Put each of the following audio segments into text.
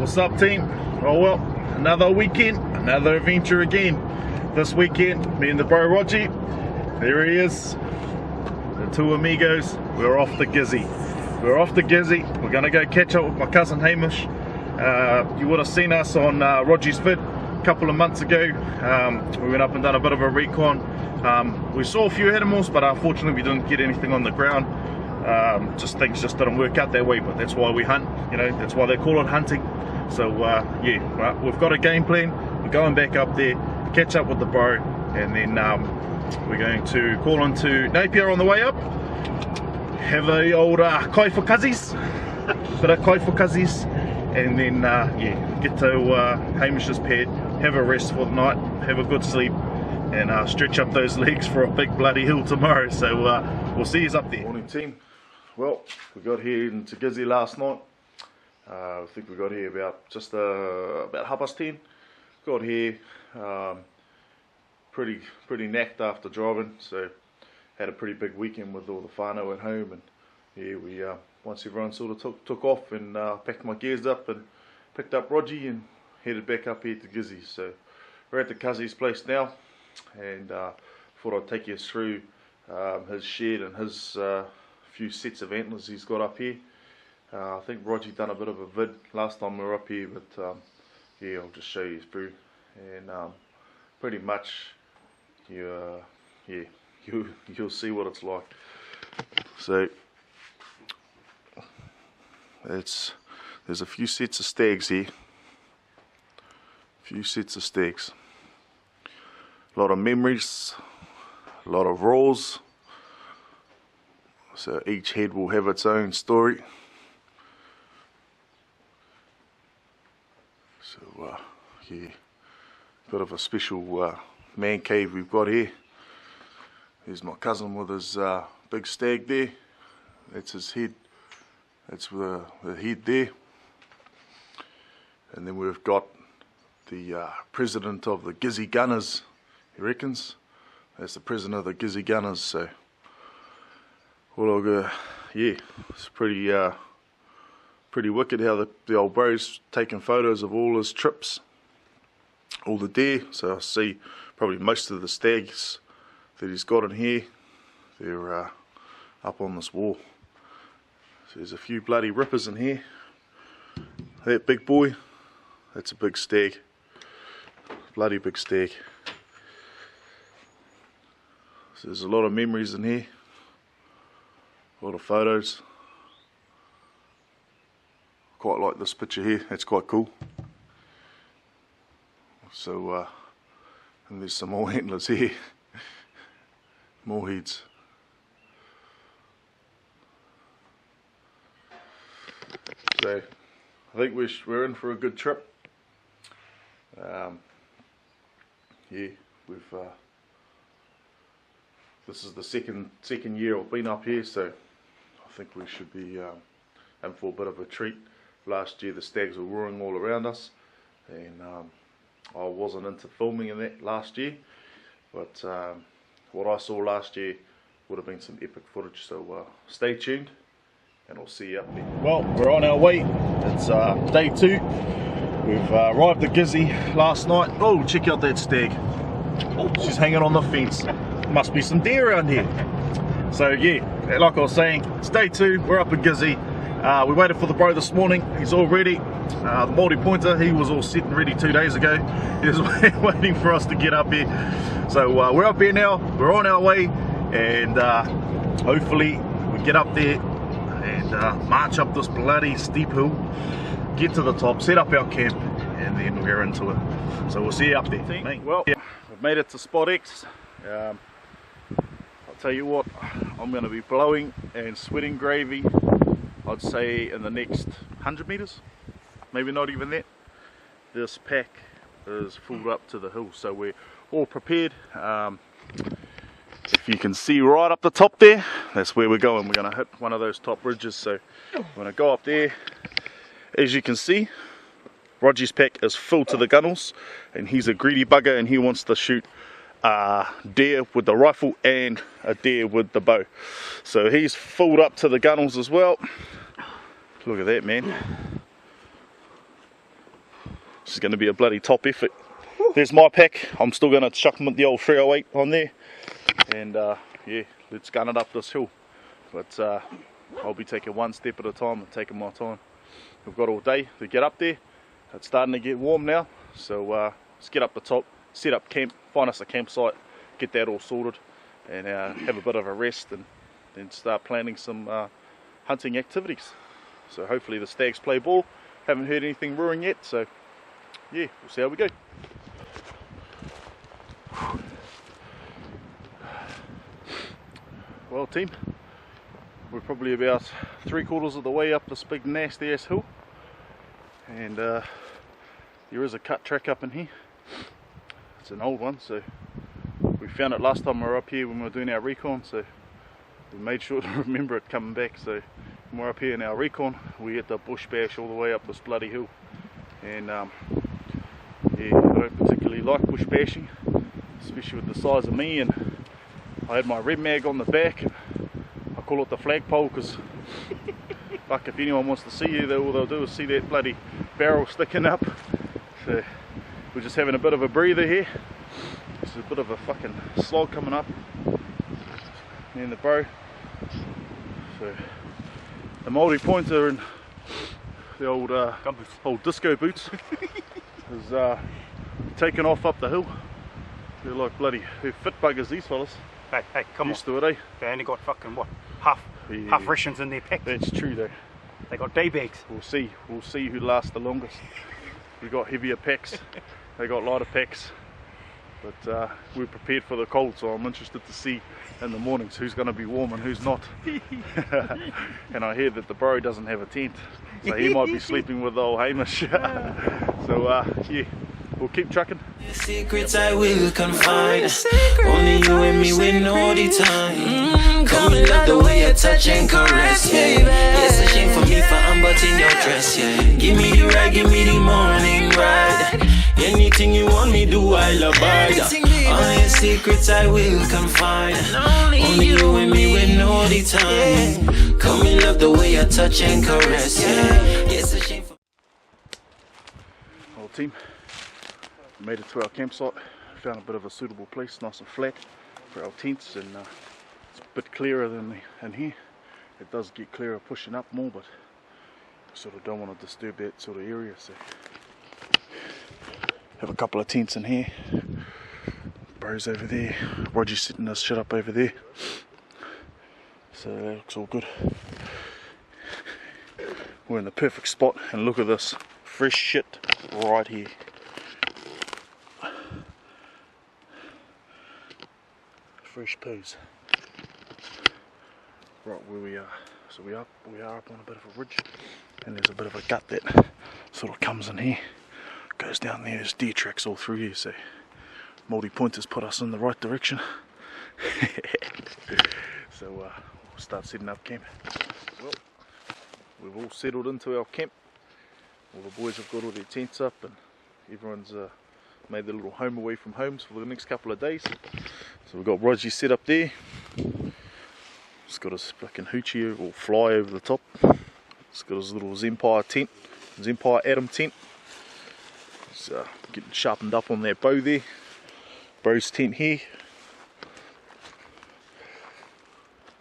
What's up, team? Oh well, another weekend, another adventure again. This weekend, me and the bro Roger, there he is, the two amigos. We're off to Gizzy. We're gonna go catch up with my cousin Hamish. You would have seen us on Roger's vid a couple of months ago. We went up and done a bit of a recon. We saw a few animals, but unfortunately we didn't get anything on the ground. Things just didn't work out that way, but that's why we hunt, you know, that's why they call it hunting. So yeah, right, we've got a game plan. We're going back up there, catch up with the bro, and then we're going to call into Napier on the way up, have a old kai for cuzzies, bit of kai for cuzzies, and then yeah, get to Hamish's pad, have a rest for the night, have a good sleep, and stretch up those legs for a big bloody hill tomorrow. So we'll see you up there. Morning, team. Well, we got here into Gizzy last night. I think we got here about about 10:30. Got here pretty knacked after driving, so had a pretty big weekend with all the whānau at home, and yeah, we once everyone sort of took off, and packed my gears up and picked up Roger and headed back up here to Gizzy. So we're at the Cuzzy's place now, and thought I'd take you through his shed and his few sets of antlers he's got up here. I think Roger done a bit of a vid last time we were up here, but yeah, I'll just show you through, and pretty much you'll see what it's like. So there's a few sets of stags here, a lot of memories, a lot of roars. So each head will have its own story. So yeah, bit of a special man cave we've got here. There's my cousin with his big stag there. That's his head. That's the head there. And then we've got the president of the Gizzy Gunners, he reckons. That's the president of the Gizzy Gunners. So well, yeah, it's pretty wicked how the old bro's taking photos of all his trips, all the deer. So I see probably most of the stags that he's got in here, they're up on this wall. So there's a few bloody rippers in here. That big boy, that's a big stag, bloody big stag. So there's a lot of memories in here. A lot of photos. Quite like this picture here, it's quite cool. So and there's some more antlers here, more heads. So I think we're in for a good trip. Yeah, we've this is the second year I've been up here, so I think we should be in for a bit of a treat. Last year the stags were roaring all around us, and I wasn't into filming in that last year, but what I saw last year would have been some epic footage, so stay tuned and I'll see you up there. Well, we're on our way. It's day 2. We've arrived at Gizzy last night. Oh, check out that stag. Oh, she's hanging on the fence. Must be some deer around here. So yeah, like I was saying, it's day 2, we're up at Gizzy. We waited for the bro this morning, he's all ready. The multi-pointer, he was all set and ready 2 days ago. He was waiting for us to get up here. So we're up here now, we're on our way, and hopefully we get up there and march up this bloody steep hill, get to the top, set up our camp, and then we're into it. So we'll see you up there. Well, yeah, we've made it to spot X. I'll tell you what, I'm going to be blowing and sweating gravy, I'd say in the next 100 meters, maybe not even that. This pack is filled up to the hill, so we're all prepared. If you can see right up the top there, that's where we're going. We're going to hit one of those top ridges, so we're going to go up there. As you can see, Roger's pack is full to the gunnels, and he's a greedy bugger and he wants to shoot deer with the rifle and a deer with the bow. So he's filled up to the gunnels as well. Look at that, man. This is going to be a bloody top effort. There's my pack. I'm still going to chuck the old 308 on there. And yeah, let's gun it up this hill. But I'll be taking one step at a time and taking my time. We've got all day to get up there. It's starting to get warm now. So let's get up the top, set up camp, find us a campsite, get that all sorted, and have a bit of a rest, and then start planning some hunting activities. So hopefully the stags play ball. Haven't heard anything roaring yet, so yeah, we'll see how we go. Well team, we're probably about 3/4 of the way up this big nasty ass hill, and there is a cut track up in here. It's an old one, so we found it last time we were up here when we were doing our recon, so we made sure to remember it coming back. So when we're up here in our recon, we had to bush bash all the way up this bloody hill, and yeah, I don't particularly like bush bashing, especially with the size of me, and I had my red mag on the back. I call it the flagpole because fuck, if anyone wants to see you, all they'll do is see that bloody barrel sticking up. So we're just having a bit of a breather here. There's a bit of a fucking slog coming up, me and the bro. So the Māori pointer and the old disco boots is taken off up the hill. They're like bloody, they're fit buggers, these fellas. Hey, come Used on. to it, eh? They only got fucking what? Half rations in their pack. That's true though. They got day bags. We'll see who lasts the longest. We got heavier packs, they got lighter packs. But we're prepared for the cold, so I'm interested to see in the mornings who's going to be warm and who's not. And I hear that the bro doesn't have a tent, so he might be sleeping with the old Hamish. So yeah, we'll keep trucking. Secrets I will confide. Only you and me will know the time. Come and love the way you touch and caress, yeah. It's a shame for me for unbutton your dress, yeah. Give me the ride, give me the morning ride. Anything you want me do, I'll abide. All your secrets I will confide. Only you and me will know the time. Come and love the way you touch and caress, yeah. It's a shame for Well team, made it to our campsite. Found a bit of a suitable place, nice and flat for our tents, and it's a bit clearer than in here. It does get clearer pushing up more, but we sort of don't want to disturb that sort of area, so have a couple of tents in here. Bro's over there, Roger's setting this shit up over there, so that looks all good. We're in the perfect spot, and look at this fresh shit right here. Fresh poos right where we are. So we are up on a bit of a ridge, and there's a bit of a gut that sort of comes in here, goes down there. There's deer tracks all through here, so Māori pointers put us in the right direction. So we'll start setting up camp. Well, we've all settled into our camp. All the boys have got all their tents up, and everyone's made their little home away from homes for the next couple of days. So we've got Roger set up there. He's got his fucking hoochie or fly over the top. He's got his little Zempire tent, Zempire Atom tent. He's getting sharpened up on that bow there. Bro's tent here.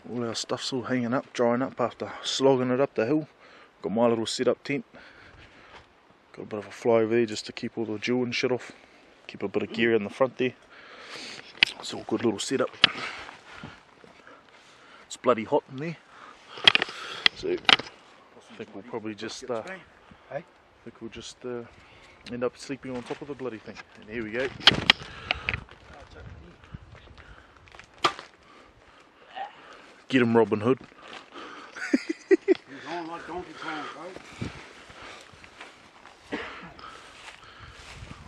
All our stuff's all hanging up, drying up after slogging it up the hill. Got my little setup tent. Got a bit of a fly over there just to keep all the dew and shit off. Keep a bit of gear in the front there. It's all good little setup. It's bloody hot in there. So I think we'll probably just end up sleeping on top of the bloody thing. And here we go. Get him, Robin Hood.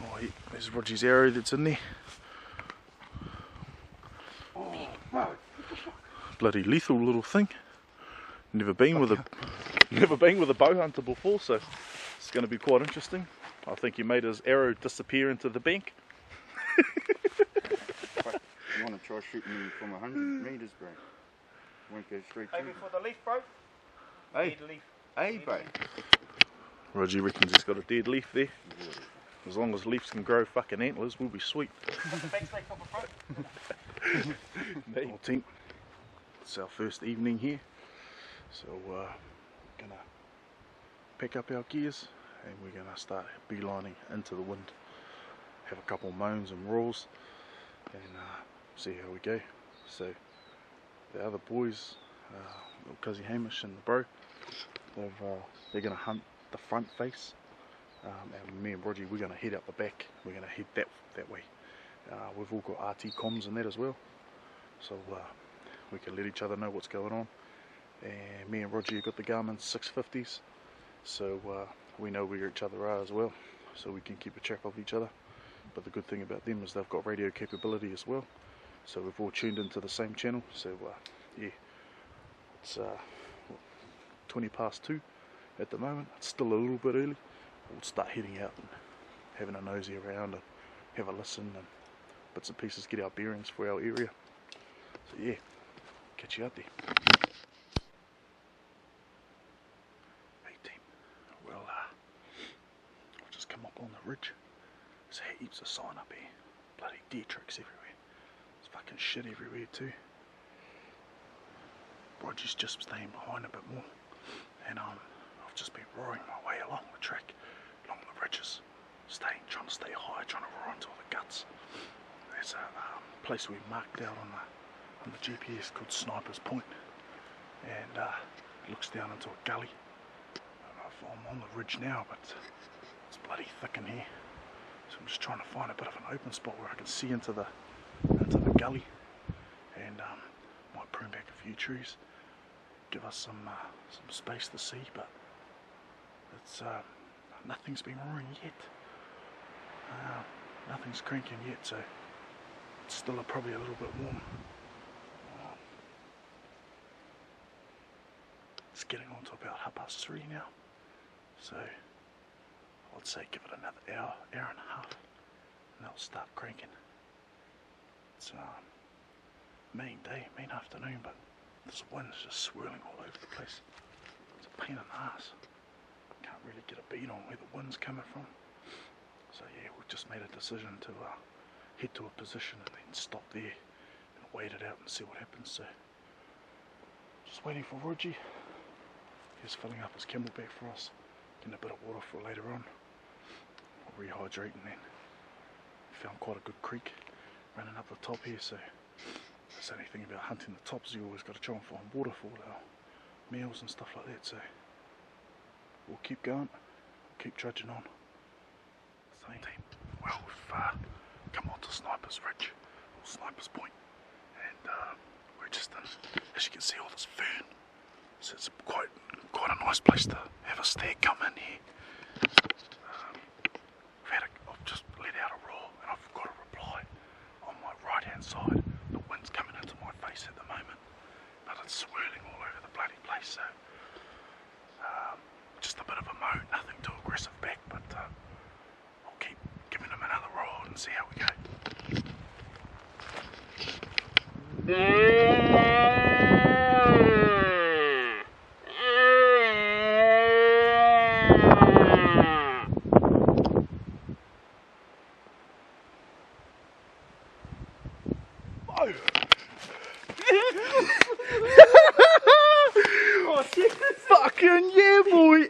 Oh, there's Roger's arrow that's in there. Bloody lethal little thing. Never been with a bow hunter before, so it's going to be quite interesting. I think he made his arrow disappear into the bank. You want to try shooting him from 100 metres, bro? Won't go straight through. Maybe for the leaf, bro. Hey, Dead leaf. hey, bro. Roger reckons he's got a dead leaf there. As long as Leafs can grow fucking antlers, we'll be sweet. Well, team, it's our first evening here, so gonna pick up our gears and we're gonna start beelining into the wind. Have a couple moans and roars and see how we go. So the other boys, little Gizzy, Hamish and the bro, they're gonna hunt the front face, and me and Roger, we're gonna head out the back. We're gonna head that way. We've all got RT comms and that as well, so we can let each other know what's going on. And me and Roger got the Garmin 650s, so we know where each other are as well, so we can keep a track of each other. But the good thing about them is they've got radio capability as well, so we've all tuned into the same channel. So yeah, it's 20 past 2 at the moment. It's still a little bit early. We'll start heading out and having a nosy around and have a listen and bits and pieces, get our bearings for our area. So yeah, catch you out there. Hey team, well I've just come up on the ridge. There's heaps of sign up here. Bloody deer tracks everywhere. There's fucking shit everywhere too. Roger's just staying behind a bit more, and I've just been roaring my way along the track, along the ridges, trying to stay high, trying to roar into all the guts. There's a place we marked out on the GPS called Sniper's Point, and it looks down into a gully. I don't know if I'm on the ridge now, but it's bloody thick in here. So I'm just trying to find a bit of an open spot where I can see into the gully, and might prune back a few trees, give us some space to see. But it's nothing's been roaring yet. Nothing's cranking yet, so it's still probably a little bit warm. It's getting on to about 3:30 now, so I'd say give it another hour and a half, and that'll start cranking. It's main day, main afternoon, but this wind's just swirling all over the place. It's a pain in the ass. Can't really get a beat on where the wind's coming from. So yeah, we've just made a decision to head to a position and then stop there and wait it out and see what happens. So just waiting for Roger. He's filling up his camelback for us, getting a bit of water for later on. We'll rehydrate, and then found quite a good creek running up the top here, so that's the only thing about hunting the tops, you always got to try and find water for our meals and stuff like that. So we'll keep going, keep trudging on. Same team. Well, we've come on to Sniper's Ridge, or Sniper's Point, and we're just in, as you can see, all this fern. So it's quite a nice place to have a stag come in here. I've just let out a roar, and I've got a reply on my right hand side. The wind's coming into my face at the moment, but it's swirling all over the bloody place. So just a bit of a moan, nothing too aggressive back, but I'll keep giving him another roar and see how we go. Oh shit! Fucking yeah, boy!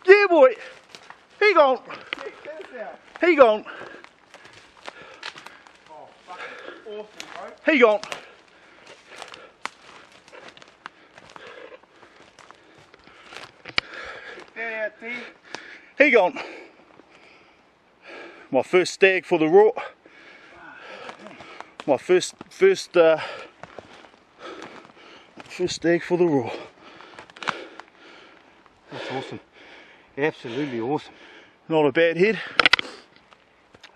Yeah, boy! He gone! He gone! Oh, fucking awesome, bro. He gone! Yeah, team. He gone! My first stag for the raw. My first stag for the raw. That's awesome. Absolutely awesome. Not a bad head.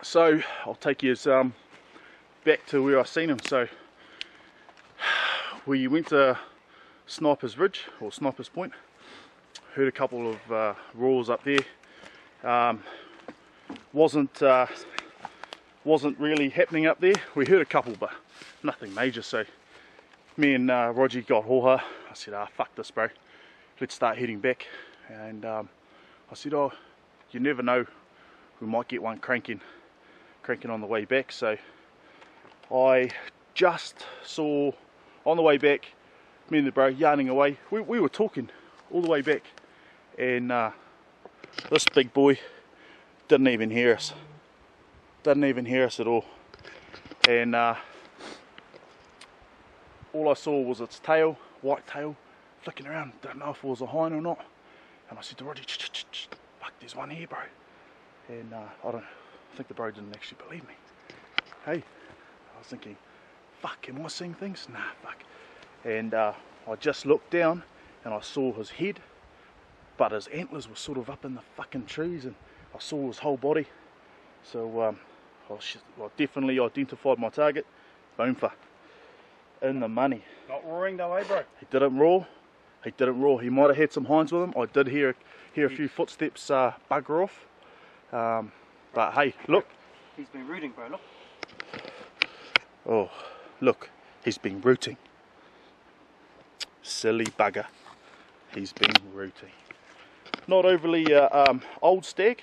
So I'll take you back to where I seen him. So we went to Sniper's Ridge, or Sniper's Point. Heard a couple of roars up there. Wasn't really happening up there. We heard a couple, but nothing major. So me and Roger got hoha. I said, fuck this, bro. Let's start heading back. And I said, oh, you never know, we might get one cranking on the way back. So I just saw on the way back, me and the bro yarning away. We were talking all the way back, and this big boy didn't even hear us. Didn't even hear us at all. And all I saw was its tail, white tail, flicking around. Didn't know if it was a hind or not. And I said to Roger, fuck, there's one here, bro. And I think the bro didn't actually believe me. Hey, I was thinking, fuck, am I seeing things? Nah, fuck. And I just looked down and I saw his head, but his antlers were sort of up in the fucking trees, and I saw his whole body. So I definitely identified my target. Boomfa. In the money. Not roaring though, eh, bro? He didn't roar. He didn't roar. He might have had some hinds with him. I did hear a few footsteps bugger off. But hey, look. He's been rooting, bro, look. Oh, look. He's been rooting. Silly bugger. He's been rooting. Not overly old stag,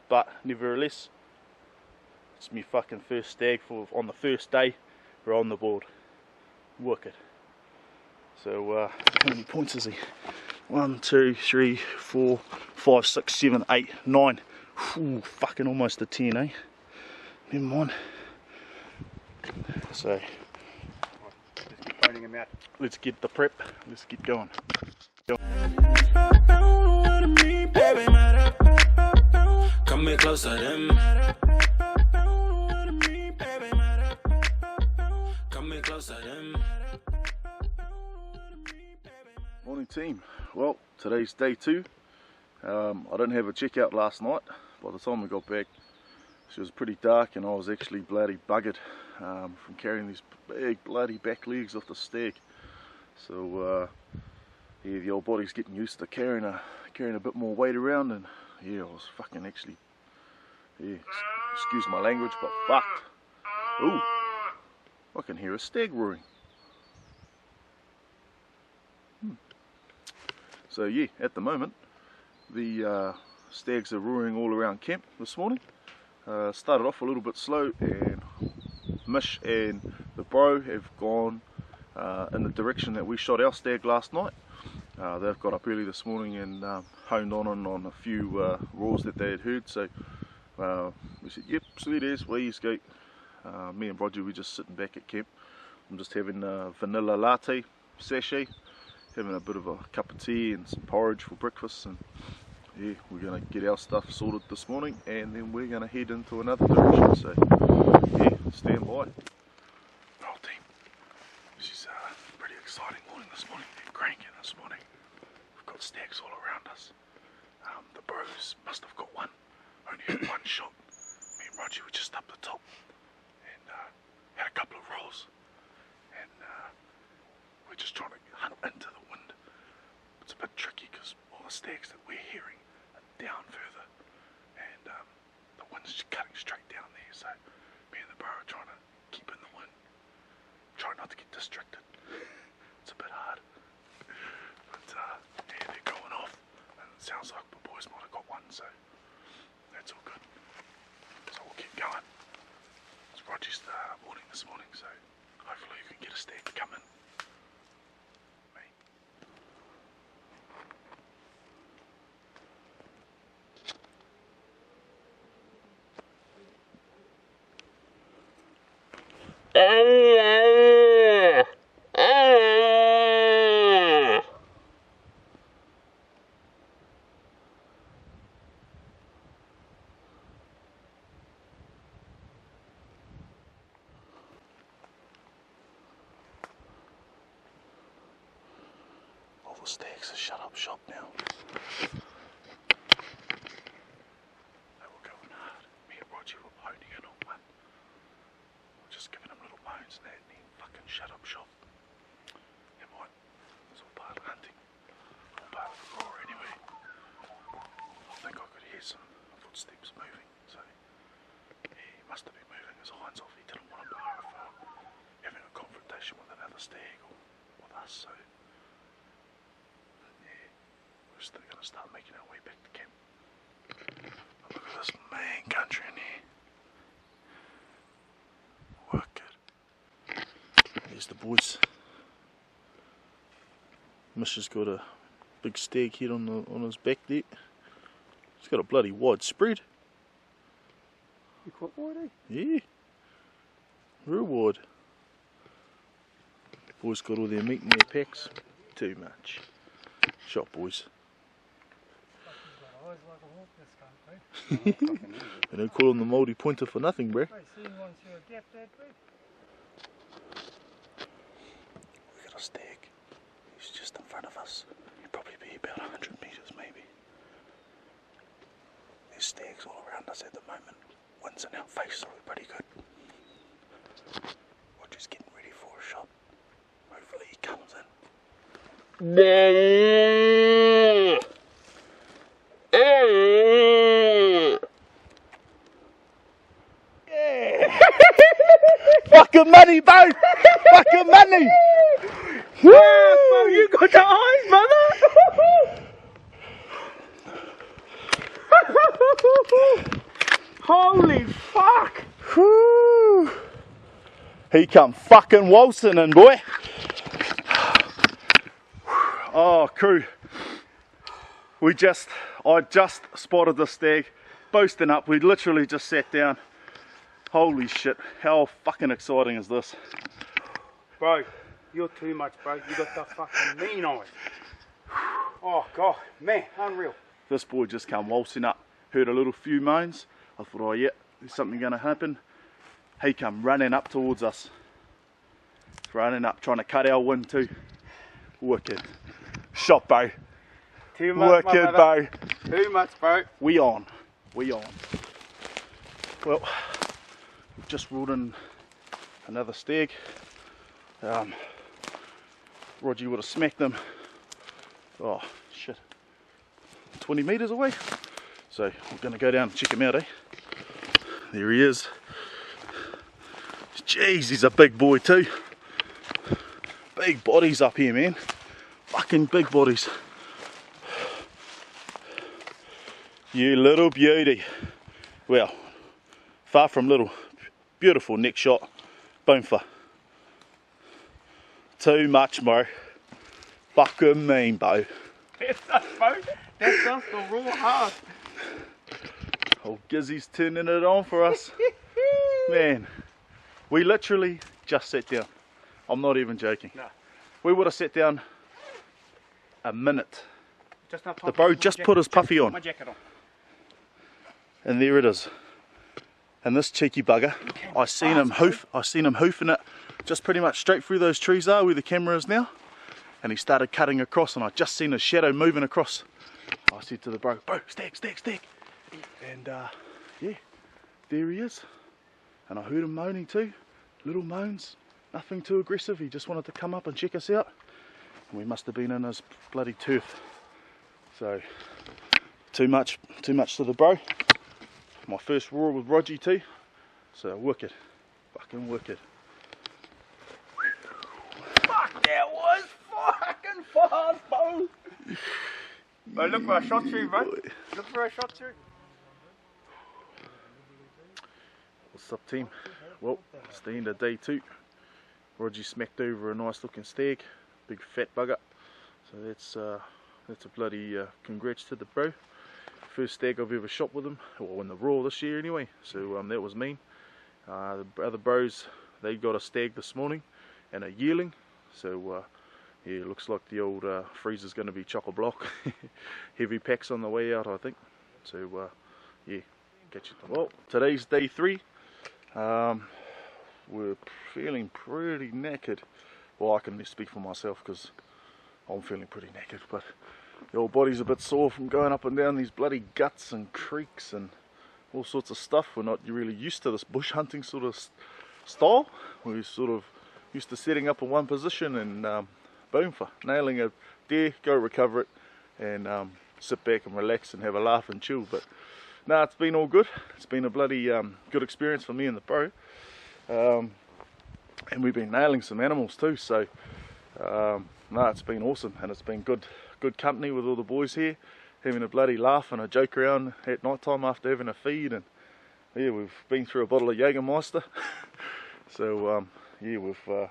but nevertheless, it's my fucking first stag on the first day. We're on the board. Wicked. So how many points is he? 1, 2, 3, 4, 5, 6, 7, 8, 9. Ooh, fucking almost a 10, eh? Never mind. So Let's keep phoning him out. let's get the prep. Let's get going. Come here closer, them. Come here closer, them. Morning team. Well, today's day 2. I didn't have a checkout last night. By the time we got back, it was pretty dark, and I was actually bloody buggered from carrying these big bloody back legs off the stag. So yeah, the old body's getting used to carrying a bit more weight around, and yeah, I was fucking actually, yeah, excuse my language, but fucked. Ooh, I can hear a stag roaring. So yeah, at the moment, the stags are roaring all around camp this morning. Started off a little bit slow, and Mish and the bro have gone in the direction that we shot our stag last night. They've got up early this morning and honed on a few roars that they had heard. So we said, yep, sweet as, where you go. Me and Roger, we're just sitting back at camp. I'm just having a vanilla latte sachet, having a bit of a cup of tea and some porridge for breakfast, and yeah, we're going to get our stuff sorted this morning, and then we're going to head into another direction. So yeah, stand by. Well team, this is a pretty exciting morning this morning. Cranking this morning. We've got stags all around us. The bros must have got one. Only had one shot. Me and Roger were just up the top and had a couple of rolls, and we're just trying to hunt into the wind. It's a bit tricky because all the stags that we're hearing are down further, and the wind's just cutting straight down there. So me and the bro are trying to keep in the wind, try not to get distracted. It's a bit hard. Yeah, they're going off, and it sounds like the boys might have got one, so that's all good. So we'll keep going. It's Roger's morning this morning, so hopefully you can get a stag to come in. All the stags are shut up shop now. They were going hard. Me and Roger were honing in on one. We're just giving them little moans, and they didn't fucking shut up shop. Never mind. It's all part of hunting. All part of the roar anyway. I think I could hear some footsteps moving, so he must have been moving his hinds off. He didn't want to be having a confrontation with another stag or with us, so yeah, we're still going to start making our way back to camp. Look at this man country in here. Work it. There's the boys. Misha's got a big stag head on his back there. He's got a bloody wide spread. You quite wide, eh? Yeah. Real wide. Boys got all their meat in their packs. Too much. Shot, boys. They don't call him the Māori pointer for nothing, bro. Look at a stag. He's just in front of us. He'll probably be about 100 metres maybe. There's stags all around us at the moment. Wind's in our face, so we're pretty good. We're just getting ready for a shot. Hopefully he comes in. Fucking money, bro! Fucking money! Bro, you got the eyes, brother! Holy fuck! Whew. He come fucking waltzing in, boy. Oh, crew. I just spotted the stag, boasting up. We literally just sat down. Holy shit, how fucking exciting is this? Bro, you're too much, bro. You got the fucking mean eyes. Oh, God, man, unreal. This boy just come waltzing up. Heard a little few moans. I thought, oh yeah, there's something going to happen. He come running up towards us. Running up, trying to cut our wind too. Wicked. Shot, bro. Too much, wicked, bro. Too much, bro. We on. We on. Well, we've just ruled in another stag. Roger would have smacked them. Oh, shit. 20 metres away. So we're going to go down and check him out, eh? There he is. Jeez, he's a big boy too. Big bodies up here, man. Fucking big bodies. You little beauty. Well, far from little. Beautiful neck shot. Boomfa. Too much, bro. Fucking mean, bro. That's us, bro. That's us, the raw heart. Old Gizzy's turning it on for us. Man, we literally just sat down. I'm not even joking. No. We would have sat down a minute. Just enough time The bro just put his puffy on. My jacket on. And there it is. And this cheeky bugger, I seen him hoofing it just pretty much straight through those trees are where the camera is now. And he started cutting across, and I just seen his shadow moving across. I said to the bro, stag, stag, stag. And yeah, there he is. And I heard him moaning too, little moans, nothing too aggressive. He just wanted to come up and check us out. And we must have been in his bloody turf. So, too much to the bro. My first roar with Roger too. So wicked, fucking wicked. Fuck, that was fucking fast, bro. Bro, look where I shot through, bro. Look where I shot through. What's up, team? Well, it's the end of day 2. Roger smacked over a nice looking stag, big fat bugger. So that's a bloody congrats to the bro. First stag I've ever shot with him, well, in the raw this year anyway. So that was mean. The other bros, they got a stag this morning and a yearling. So yeah, looks like the old freezer's going to be chock-a-block. Heavy packs on the way out, I think. So yeah, catch you. Well, today's day 3. We're feeling pretty knackered. Well, I can speak for myself because I'm feeling pretty knackered, but the old body's a bit sore from going up and down these bloody guts and creeks and all sorts of stuff. We're not really used to this bush hunting sort of style. We're sort of used to setting up in one position and boom, for nailing a deer, go recover it, and sit back and relax and have a laugh and chill. But no, it's been all good. It's been a bloody good experience for me and the bro. And we've been nailing some animals too, so no, it's been awesome, and it's been good company with all the boys here, having a bloody laugh and a joke around at night time after having a feed, and yeah, we've been through a bottle of Jägermeister. So yeah, we've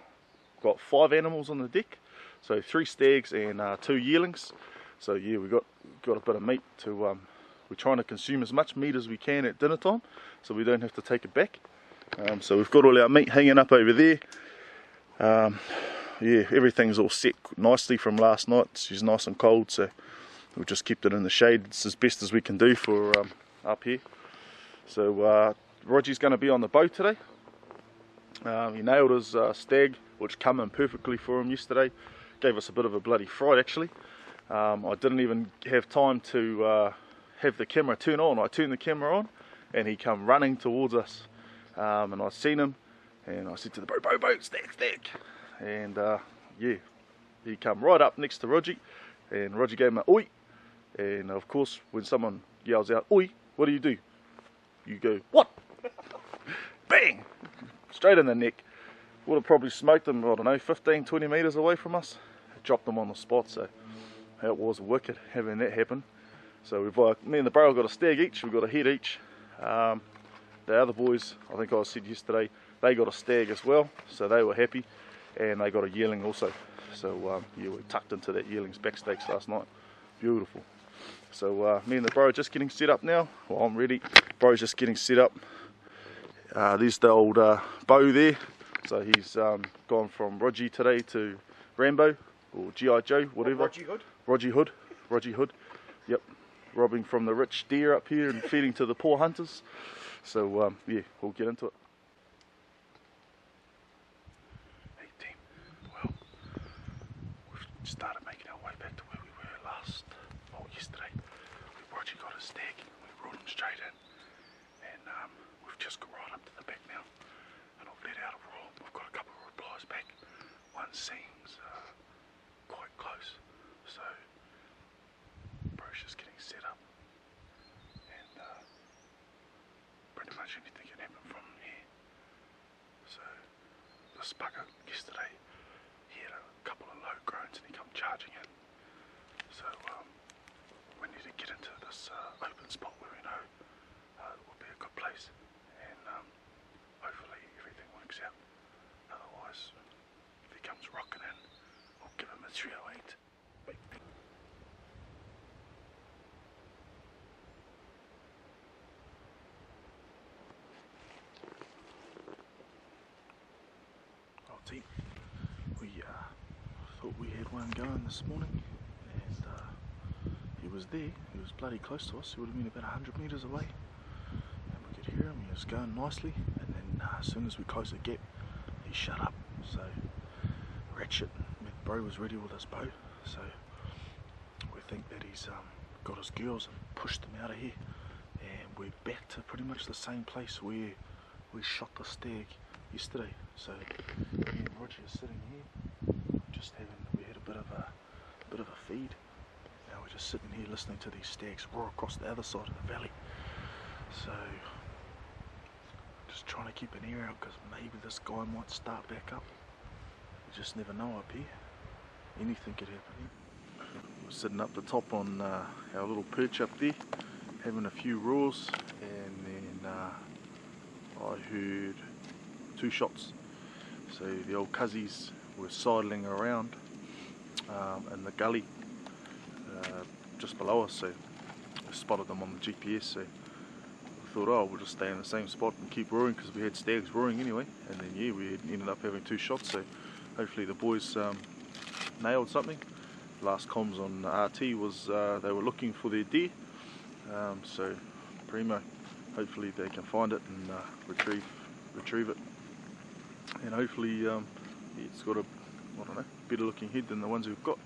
got 5 animals on the deck, so 3 stags and 2 yearlings. So yeah, we've got a bit of meat to we're trying to consume as much meat as we can at dinner time, so we don't have to take it back. So we've got all our meat hanging up over there. Yeah, everything's all set nicely from last night. It's nice and cold, so we've just kept it in the shade. It's as best as we can do for up here. So Roger's going to be on the boat today. He nailed his stag, which came in perfectly for him yesterday. Gave us a bit of a bloody fright actually. I didn't even have time to have the camera turn on. I turned the camera on and he come running towards us, and I seen him and I said to the boat, stag. And yeah, he come right up next to Roger, and Roger gave him a oi. And of course, when someone yells out oi, what do? You go, what? Bang! Straight in the neck. Would have probably smoked him, I don't know, 15-20 metres away from us. Dropped him on the spot, so it was wicked having that happen. So we've me and the bro got a stag each, we've got a head each. The other boys, I think I said yesterday, they got a stag as well, so they were happy, and they got a yearling also. So yeah, we tucked into that yearling's back stakes last night. Beautiful. So me and the bro are just getting set up now. Well, I'm ready. Bro's just getting set up. There's the old bow there. So he's gone from Roger today to Rambo, or G.I. Joe, whatever. Roger Hood. Yep. Robbing from the rich deer up here and feeding to the poor hunters. So yeah, we'll get into it. Hey team, well, we've started making our way back to where we were yesterday. Roger got a stag, we brought him straight in, and we've just got right up to the back now, and I've let out a roar. We've got a couple of replies back. One seems quite close, so bro's just getting set up, and pretty much anything can happen from here. So the spugger yesterday, he had a couple of low groans and he come charging in. So we need to get into this open spot where we know it will be a good place, and hopefully everything works out. Otherwise, if he comes rocking in, I'll give him a 308. Team, we thought we had one going this morning, and he was there. He was bloody close to us. He would have been about 100 metres away, and we could hear him. He was going nicely, and then as soon as we closed the gap, he shut up. So Ratchet, bro, was ready with his bow. So we think that he's got his girls and pushed them out of here, and we're back to pretty much the same place where we shot the stag yesterday. So me and Roger is sitting here, we had a bit of a feed. Now we're just sitting here listening to these stags roar across the other side of the valley. So just trying to keep an ear out, because maybe this guy might start back up. You just never know up here. Anything could happen. We're sitting up the top on our little perch up there, having a few roars, and then I heard 2 shots. So the old cuzzies were sidling around in the gully just below us, so I spotted them on the GPS. So I thought, oh, we'll just stay in the same spot and keep roaring, because we had stags roaring anyway. And then yeah, we ended up having 2 shots, so hopefully the boys nailed something. Last comms on RT was they were looking for their deer, so primo, hopefully they can find it and retrieve it, and hopefully it's got a, I don't know, better looking head than the ones we've got,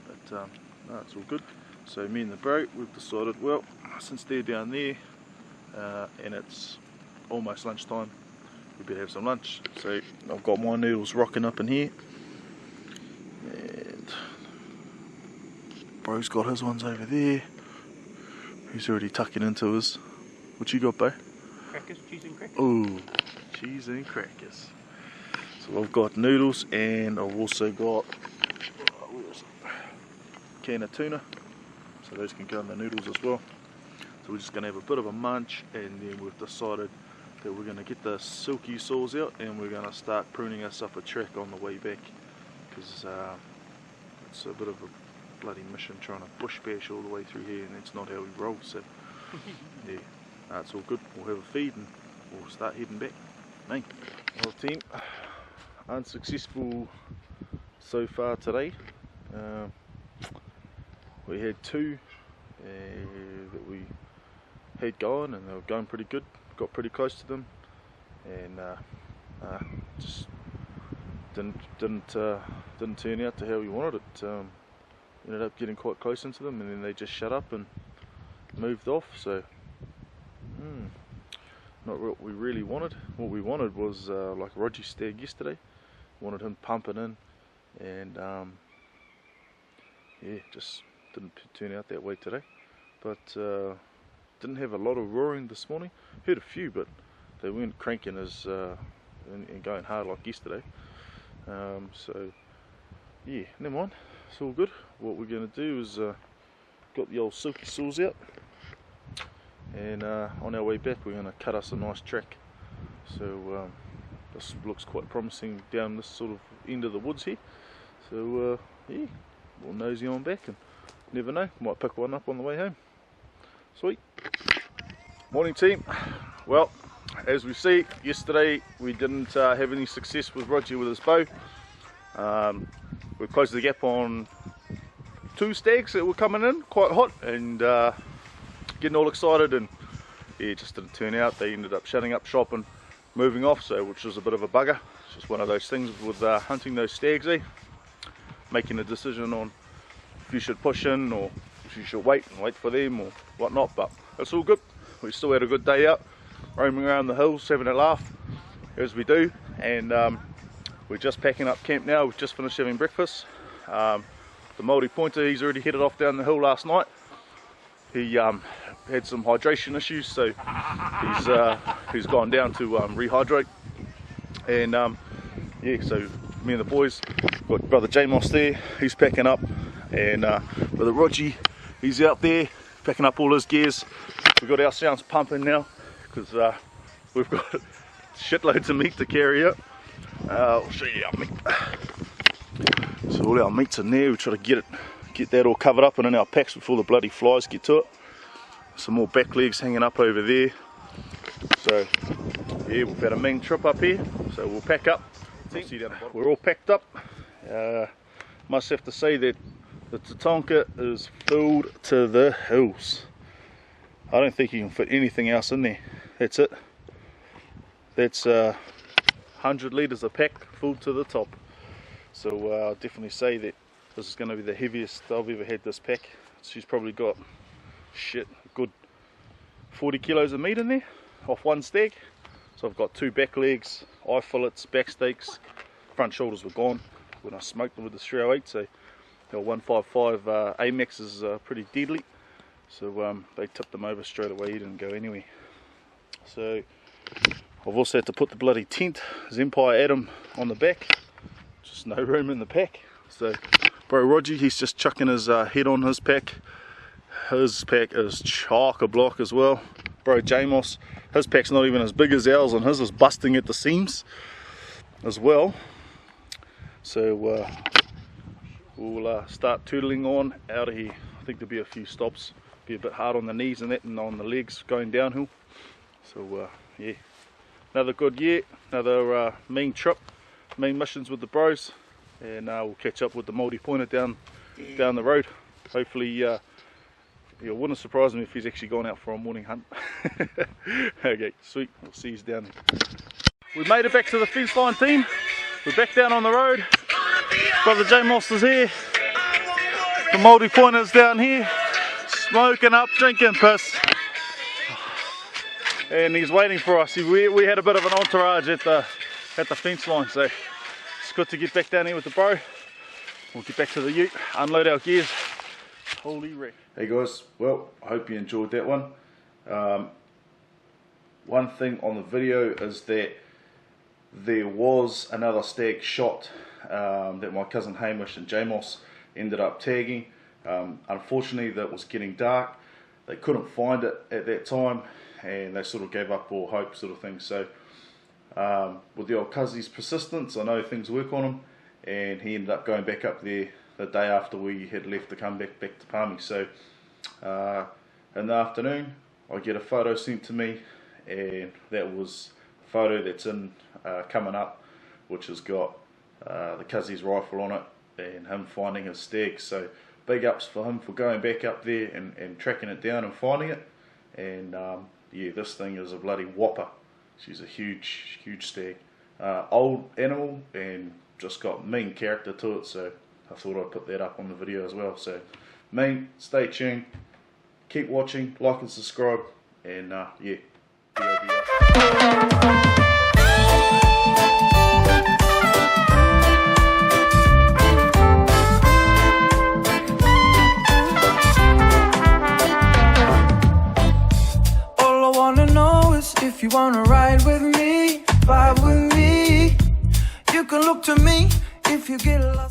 but no, it's all good. So me and the bro, we've decided, well, since they're down there and it's almost lunchtime, we better have some lunch. So I've got my noodles rocking up in here, and bro's got his ones over there. He's already tucking into his. What you got, bro? Crackers, cheese and crackers. Ooh, cheese and crackers. So I've got noodles, and I've also got a can of tuna. so those can go in the noodles as well. So we're just going to have a bit of a munch, and then we've decided that we're going to get the silky saws out and we're going to start pruning us up a track on the way back, because it's a bit of a bloody mission trying to bush bash all the way through here, and that's not how we roll. So yeah, it's all good. We'll have a feed and we'll start heading back. Well team, unsuccessful so far today. We had two that we had going, and they were going pretty good. Got pretty close to them, and just didn't turn out to how we wanted it. Ended up getting quite close into them, and then they just shut up and moved off. So not what we really wanted. What we wanted was like Roger's stag yesterday. Wanted him pumping in, and yeah, just didn't turn out that way today. But didn't have a lot of roaring this morning. Heard a few, but they weren't cranking as and going hard like yesterday. So yeah, never mind. It's all good. What we're going to do is got the old silky saws out, and on our way back we're going to cut us a nice track. So this looks quite promising down this sort of end of the woods here. So yeah, we'll nosy on back, and never know, might pick one up on the way home. Sweet. Morning team. Well, as we see, yesterday we didn't have any success with Roger with his bow. We closed the gap on two stags that were coming in quite hot, and getting all excited, and yeah, it just didn't turn out. They ended up shutting up shop and moving off, so which was a bit of a bugger. It's just one of those things with hunting those stags, making a decision on if you should push in or if you should wait for them or whatnot. But it's all good. We still had a good day out, roaming around the hills, having a laugh as we do, and we're just packing up camp now. We've just finished having breakfast. The Māori pointer, he's already headed off down the hill last night. He had some hydration issues, so he's gone down to rehydrate. And yeah, so me and the boys, got brother J-Moss there, he's packing up, and brother Roger, he's out there packing up all his gears. We've got our sounds pumping now, because we've got shitloads of meat to carry out. I'll show you our meat. So all our meat's in there. We try to get that all covered up and in our packs before the bloody flies get to it. Some more back legs hanging up over there. So yeah, we've had a mean trip up here, so we'll pack up. We're all packed up. Must have to say that the Tatonka is filled to the hills. I don't think you can fit anything else in there. That's it. That's 100 litres a pack, full to the top. So I'll definitely say that this is going to be the heaviest I've ever had this pack. She's probably got a good 40 kilos of meat in there off one stag. So I've got two back legs, eye fillets, back steaks. Front shoulders were gone when I smoked them with the 308. So the 155 Amex is pretty deadly. So they tipped them over straight away. He didn't go anywhere. So I've also had to put the bloody tent, his Empire Atom, on the back. Just no room in the pack. So bro Roger, he's just chucking his head on his pack. His pack is chock-a-block as well. Bro J-Moss, his pack's not even as big as ours, and his is busting at the seams as well. So we'll start tootling on out of here. I think there'll be a few stops. Be a bit hard on the knees and that, and on the legs going downhill. So yeah, another good year, another mean trip, mean missions with the bros, and we'll catch up with the Māori pointer down the road. Hopefully it wouldn't surprise me if he's actually gone out for a morning hunt. Okay, sweet, we'll see you down there. We made it back to the fence line team. We're back down on the road. Brother J-Moss is here. The Māori pointer's down here, smoking up, drinking piss. And he's waiting for us. We had a bit of an entourage at the fence line, so it's good to get back down here with the bro. We'll get back to the ute, unload our gears. Holy wreck. Hey guys, well, I hope you enjoyed that one. One thing on the video is that there was another stag shot that my cousin Hamish and J-Moss ended up tagging. Unfortunately, that was getting dark. They couldn't find it at that time, and they sort of gave up all hope, sort of thing. So with the old Gizzy's persistence, I know things work on him, and he ended up going back up there the day after we had left to come back to Palmy. So in the afternoon, I get a photo sent to me, and that was a photo that's in coming up, which has got the Gizzy's rifle on it and him finding his stag. So big ups for him for going back up there and tracking it down and finding it. And yeah, this thing is a bloody whopper. She's a huge stag. Old animal and just got mean character to it, so I thought I'd put that up on the video as well. So mean, stay tuned, keep watching, like and subscribe, and yeah. If you wanna ride with me, vibe with me, you can look to me if you get lost.